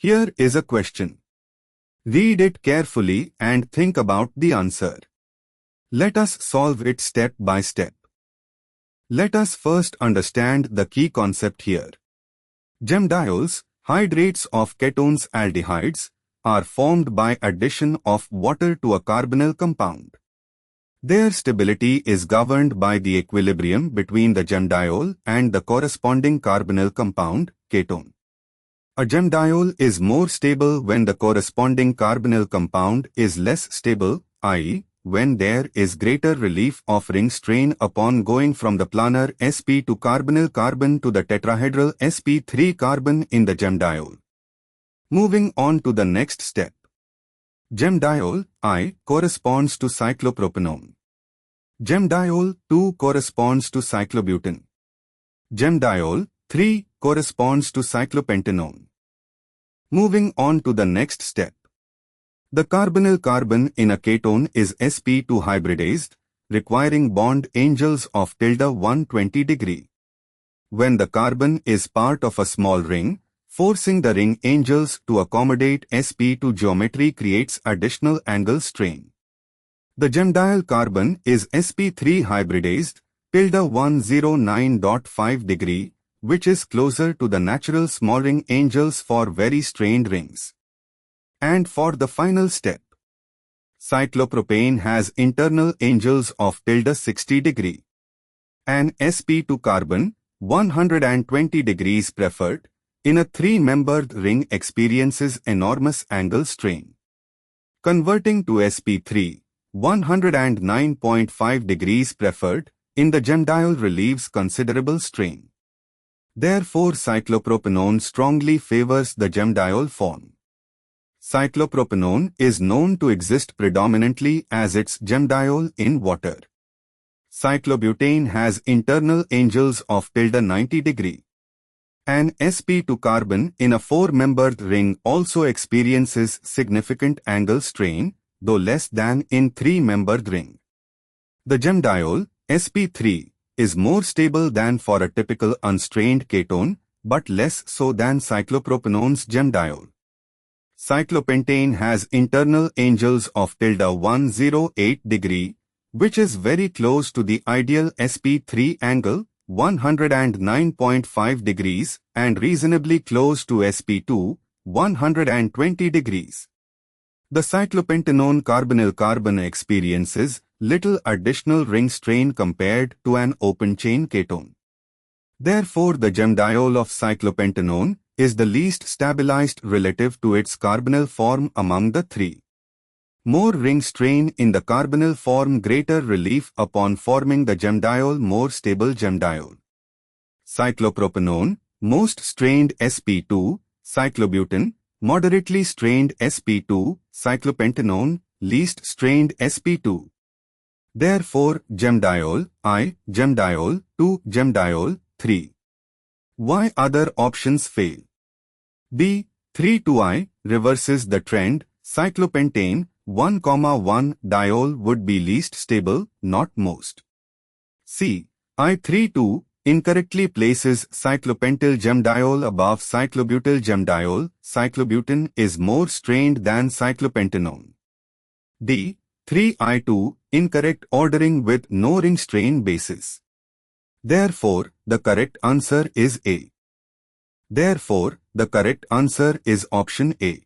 Here is a question. Read it carefully and think about the answer. Let us solve it step by step. Let us first understand the key concept here. Gem-diols, hydrates of ketones aldehydes, are formed by addition of water to a carbonyl compound. Their stability is governed by the equilibrium between the gem-diol and the corresponding carbonyl compound, ketone. A gem-diol is more stable when the corresponding carbonyl compound is less stable, i.e., when there is greater relief of ring strain upon going from the planar sp to carbonyl carbon to the tetrahedral sp3 carbon in the gem-diol. Moving on to the next step. Gem-diol I corresponds to cyclopropanone. Gem-diol 2 corresponds to cyclobutane. Gem-diol 3 corresponds to cyclopentanone. Moving on to the next step. The carbonyl carbon in a ketone is sp2 hybridized, requiring bond angles of ~120 degree. When the carbon is part of a small ring, forcing the ring angles to accommodate sp2 geometry creates additional angle strain. The gem-diol carbon is sp3 hybridized, ~109.5 degree, which is closer to the natural small ring angles for very strained rings. And for the final step, cyclopropane has internal angles of ~60 degree. An sp2 carbon, 120 degrees preferred, in a three-membered ring experiences enormous angle strain. Converting to sp3, 109.5 degrees preferred, in the gem-diol relieves considerable strain. Therefore, cyclopropanone strongly favors the gem-diol form. Cyclopropanone is known to exist predominantly as its gem-diol in water. Cyclobutane has internal angles of ~90 degree. An sp2 carbon in a four-membered ring also experiences significant angle strain, though less than in three-membered ring. The gem-diol, sp3, is more stable than for a typical unstrained ketone, but less so than cyclopropanone's gem-diol. Cyclopentane has internal angles of ~108 degree, which is very close to the ideal sp3 angle, 109.5 degrees, and reasonably close to sp2, 120 degrees. The cyclopentanone carbonyl carbon experiences little additional ring strain compared to an open-chain ketone. Therefore, the gem-diol of cyclopentanone is the least stabilized relative to its carbonyl form among the three. More ring strain in the carbonyl form, greater relief upon forming the gem-diol, more stable gem-diol. Cyclopropanone, most strained sp2, cyclobutane, moderately strained sp2, cyclopentanone, least strained sp2. Therefore, gem-diol I, gem-diol 2, gem-diol 3. Why other options fail? B. 3,2I reverses the trend. Cyclopentane 1,1 diol would be least stable, not most. C. I3,2 incorrectly places cyclopentyl gem-diol above cyclobutyl gem-diol. Cyclobutane is more strained than cyclopentanone. D. 3I2 incorrect ordering with no ring strain basis. Therefore, the correct answer is A. Therefore, the correct answer is option A.